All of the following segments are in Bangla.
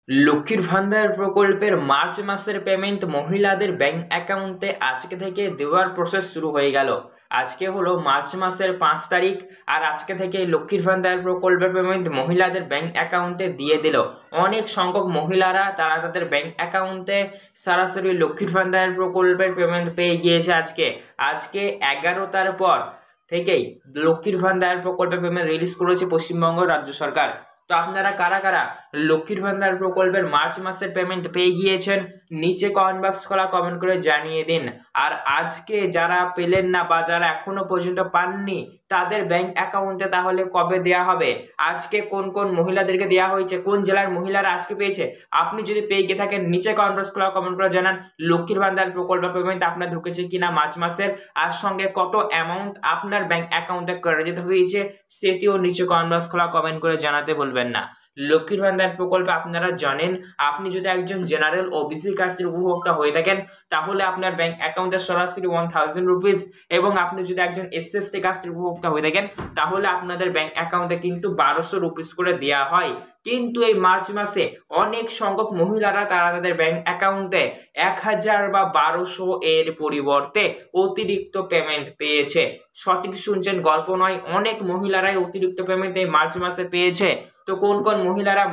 লক্ষ্মীর ভান্ডার প্রকল্পের মার্চ মাসের পেমেন্ট মহিলাদের ব্যাংক অ্যাকাউন্টে আজকে থেকে দেওয়ার প্রসেস শুরু হয়ে গেল। আজকে হলো মার্চ মাসের 5 তারিখ, আর আজকে থেকে লক্ষ্মীর ভান্ডার প্রকল্পের পেমেন্ট মহিলাদের ব্যাংক অ্যাকাউন্টে দিয়ে দিল। অনেক সংখ্যক মহিলারা তারা তাদের ব্যাংক অ্যাকাউন্টে সরাসরি লক্ষ্মীর ভান্ডার প্রকল্পের পেমেন্ট পেয়ে গিয়েছে। আজকে আজকে 11টার পর থেকেই লক্ষ্মীর ভান্ডার প্রকল্পের পেমেন্ট রিলিজ করেছে পশ্চিমবঙ্গ রাজ্য সরকার। তো আপনারা কারা কারা লক্ষ্মীর ভান্ডার প্রকল্পের মার্চ মাসের পেমেন্ট পেয়ে গিয়েছেন নিচে কমেন্ট বক্স খোলা কমেন্ট করে জানিয়ে দিন। আর আজকে যারা পেলেন না বা যারা এখনো পর্যন্ত পাননি তাদের ব্যাংক অ্যাকাউন্টে তাহলে কবে দেয়া হবে, আজকে কোন কোন মহিলাদেরকে দেওয়া হয়েছে, কোন জেলার মহিলারা আজকে পেয়েছে, আপনি যদি পেয়ে গিয়ে থাকেন নিচে কমেন্ট বক্স খোলা কমেন্ট করে জানান। লক্ষ্মীর ভান্ডার প্রকল্প পেমেন্ট আপনার ঢুকেছে কিনা মার্চ মাসের, আর সঙ্গে কত অ্যামাউন্ট আপনার ব্যাংক অ্যাকাউন্টে ক্রেডিট হয়েছে সেটিও নিচে কমেন্ট বক্স খোলা কমেন্ট করে জানাতে বলবেন না। লক্ষ্মীর ভান্ডার প্রকল্প আপনারা জানেন, আপনি যদি একজন জেনারেল ওবিসি কাস্টের উপভোক্তা হয়ে থাকেন তাহলে আপনার ব্যাংক অ্যাকাউন্টে সরাসরি 1000 রুপিস, এবং আপনি যদি একজন এসসি কাস্টের উপভোক্তা হয়ে থাকেন তাহলে আপনাদের ব্যাংক অ্যাকাউন্টে কিন্তু 1200 রুপিস করে দেওয়া হয়। কিন্তু এই মার্চ মাসে অনেক সংখ্যক মহিলারা তারা তাদের ব্যাংক অ্যাকাউন্টে 1000 বা 1200 এর পরিবর্তে অতিরিক্ত পেমেন্ট পেয়েছে। সঠিক শুনছেন, গল্প নয়, অনেক মহিলারাই অতিরিক্ত পেমেন্ট এই মার্চ মাসে পেয়েছে। তো কোন কোন মহিলারা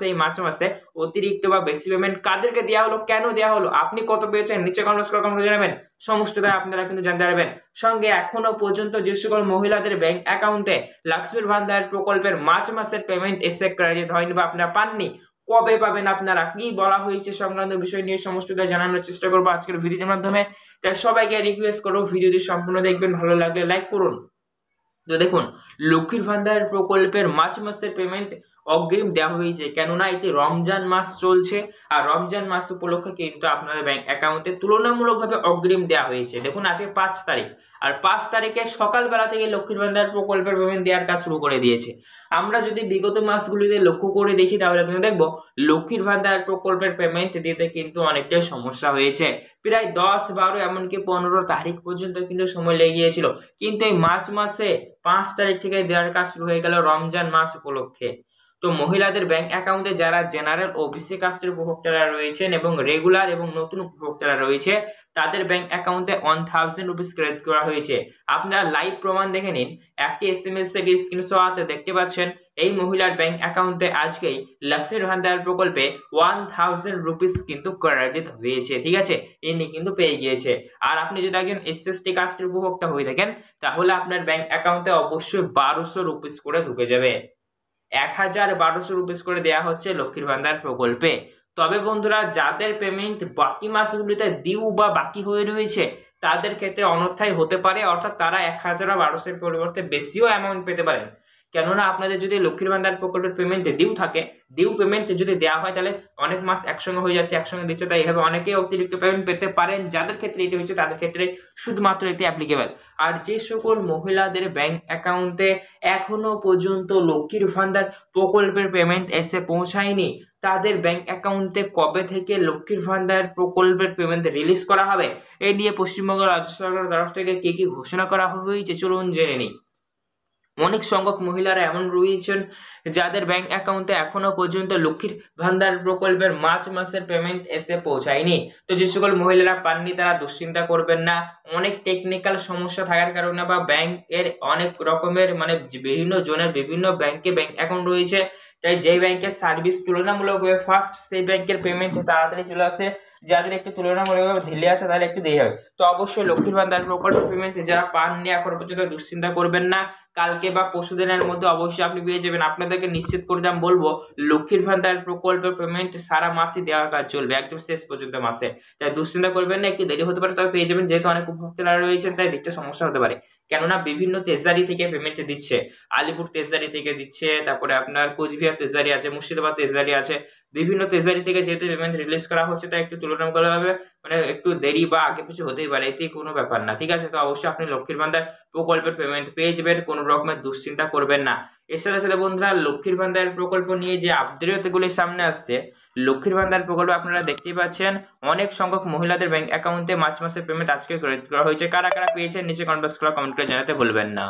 এই মার্চ মাসে অতিরিক্ত বা বেশি পেমেন্ট কাদেরকে দেওয়া হলো, কেন দেওয়া হলো, আপনি কত পেয়েছেন নিচে কমেন্ট করে জানাবেন। সমস্তটা আপনারা কিন্তু জানতে পারবেন। সঙ্গে এখনো পর্যন্ত যে সকল মহিলাদের ব্যাংক অ্যাকাউন্টে লক্ষ্মীর ভান্ডার প্রকল্পের মার্চ মাসের পেমেন্ট এসে ক্রেডিট হয়নি বা আপনারা পাননি, কবে পাবেন, আপনারা কি বলা হয়েছে সংক্রান্ত বিষয় নিয়ে সমস্তটা জানানোর চেষ্টা করবো আজকের ভিডিওর মাধ্যমে। তাই সবাইকে রিকোয়েস্ট করবো ভিডিওটি সম্পূর্ণ দেখবেন, ভালো লাগলে লাইক করুন। তো দেখুন, লক্ষ্মীর ভান্ডার প্রকল্পের মার্চ মাসের পেমেন্ট অগ্রিম দেওয়া হয়েছে, কেননা এটি রমজান মাস চলছে, আর রমজান মাস উপলক্ষে কিন্তু আপনাদের ব্যাংক অ্যাকাউন্টে তুলনামূলকভাবে অগ্রিম দেওয়া হয়েছে। দেখুন আজকে 5 তারিখ, আর 5 তারিখে সকালবেলা থেকে লক্ষ্মীর ভান্ডার প্রকল্পের পেমেন্ট দেওয়ার কাজ শুরু করে দিয়েছে। আমরা যদি বিগত মাসগুলিতে লক্ষ্য করে দেখি তাহলে কিন্তু দেখবো লক্ষ্মীর ভান্ডার প্রকল্পের পেমেন্ট দিতে কিন্তু অনেকটাই সমস্যা হয়েছে। প্রায় 10, 12 এমনকি 15 তারিখ পর্যন্ত কিন্তু সময় লেগে গিয়েছিল, কিন্তু এই মার্চ মাসে 5 তারিখ থেকে দেওয়ার কাজ শুরু হয়ে গেল রমজান মাস উপলক্ষে। তো মহিলাদের ব্যাংক অ্যাকাউন্টে যারা জেনারেল ওবিসি কাস্টের উপভোক্তারা রয়েছেন এবং রেগুলার এবং নতুন উপভোক্তারা রয়েছে তাদের ব্যাংক অ্যাকাউন্টে 1000 রুপিস ক্রেডিট করা হয়েছে। আপনারা লাইভ প্রমাণ দেখে নিন, একটি এসএমএস এর স্ক্রিনশট দেখতে পাচ্ছেন এই মহিলার ব্যাংক অ্যাকাউন্টে আজকেই লক্ষ্মীর ভান্ডার প্রকল্পে 1000 রুপিস কিন্তু ক্রেডিট হয়েছে। ঠিক আছে, ইনি কিন্তু পেয়ে গিয়েছে। আর আপনি যদি একজন এসএসটি কাস্টের উপভোক্তা হয়ে থাকেন তাহলে আপনার ব্যাংক অ্যাকাউন্টে অবশ্যই 1200 রুপিস করে ঢুকে যাবে। 1200 রুপিস করে দেওয়া হচ্ছে লক্ষ্মীর ভান্ডার প্রকল্পে। তবে বন্ধুরা, যাদের পেমেন্ট বাকি মাসগুলিতে ডিউ বা বাকি হয়ে রয়েছে তাদের ক্ষেত্রে অন্যথায় হতে পারে, অর্থাৎ তারা 1000 বা 1200 এর পরিবর্তে বেশিও অ্যামাউন্ট পেতে পারেন। কেননা আপনাদের যদি লক্ষ্মীর ভান্ডার প্রকল্পের পেমেন্ট ডিউ থাকে, ডিউ পেমেন্ট যদি দেওয়া হয় তাহলে অনেক মাস একসঙ্গে হয়ে যাচ্ছে, একসঙ্গে দিচ্ছে, তাই এভাবে অনেকেই অতিরিক্ত পেমেন্ট পেতে পারেন। যাদের ক্ষেত্রে এটি হচ্ছে তাদের ক্ষেত্রে শুধুমাত্র এটি অ্যাপ্লিকেবল। আর যে সকল মহিলাদের ব্যাংক অ্যাকাউন্টে এখনো পর্যন্ত লক্ষ্মীর ভান্ডার প্রকল্পের পেমেন্ট এসে পৌঁছায়নি তাদের ব্যাংক অ্যাকাউন্টে কবে থেকে লক্ষ্মীর ভান্ডার প্রকল্পের পেমেন্ট রিলিজ করা হবে, এ নিয়ে পশ্চিমবঙ্গ রাজ্য সরকারের তরফ থেকে কি কি ঘোষণা করা হয়েছে চলুন জেনে নিই। অনেক সংখ্যক মহিলারা এমন রয়েছেন যাদের ব্যাংক অ্যাকাউন্টে এখনো পর্যন্ত লক্ষ্মীর ভান্ডার প্রকল্পের মার্চ মাসের পেমেন্ট এসে পৌঁছায়নি। তো যে সকল মহিলারা পাননি তারা দুশ্চিন্তা করবেন না। অনেক টেকনিক্যাল সমস্যা থাকার কারণে বা ব্যাংকের অনেক রকমের বিভিন্ন জনের বিভিন্ন ব্যাংকে ব্যাংক অ্যাকাউন্ট রয়েছে, তাই যে ব্যাংকের সার্ভিস তুলনামূলকভাবে ফাস্ট সেই ব্যাংকের পেমেন্ট তাড়াতাড়ি চলে আসে, যাদের একটু তুলনামূলকভাবে ঢিলে আসে তাহলে একটু দেরি হবে। তো অবশ্যই লক্ষ্মীর ভান্ডার প্রকল্প পেমেন্ট যারা পাননি এখন পর্যন্ত দুশ্চিন্তা করবেন না, কালকে বা পরশু দিনের মধ্যে অবশ্যই আপনি পেয়ে যাবেন। আপনাদেরকে নিশ্চিত করে দাম বলবো লক্ষ্মীর ভান্ডার প্রকল্পের পেমেন্ট সারা মাসই দেওয়ার কাজ চলবে, একদম শেষ পর্যন্ত মাসে। তাই দুশ্চিন্তা করবেন না, একটু দেরি হতে পারে তবে পেয়ে যাবেন, যেহেতু অনেক উপভোক্তারা রয়েছেন তাই দেখতে সমস্যা হতে পারে। কেননা বিভিন্ন তেজারি থেকে পেমেন্ট দিচ্ছে, আলিপুর তেজারি থেকে দিচ্ছে, তারপরে আপনার কোচবিহার তেজারি আছে, মুর্শিদাবাদ তেজারি আছে, বিভিন্ন তেজারি থেকে যেহেতু পেমেন্ট রিলিজ করা হচ্ছে তাই একটু তুলনামূলকভাবে একটু দেরি বা আগে পিছু হতেই পারে, এতে কোনো ব্যাপার না। ঠিক আছে, তো অবশ্যই আপনি লক্ষ্মীর ভান্ডার প্রকল্পের পেমেন্ট পেয়ে যাবেন, কোনো রকমের দুশ্চিন্তা করবেন না। এর সাথে সাথে বন্ধুরা, লক্ষ্মীর ভান্ডার প্রকল্প নিয়ে যে আপডেটগুলি সামনে আসছে, লক্ষ্মীর ভান্ডার প্রকল্প আপনারা দেখতেই পাচ্ছেন অনেক সংখ্যক মহিলাদের ব্যাংক অ্যাকাউন্টে মার্চ মাসের পেমেন্ট আজকে ক্রেডিট করা হয়েছে। কারা কারা পেয়েছেন নিচে কমেন্ট বক্সে কমেন্ট করে জানাতে ভুলবেন না।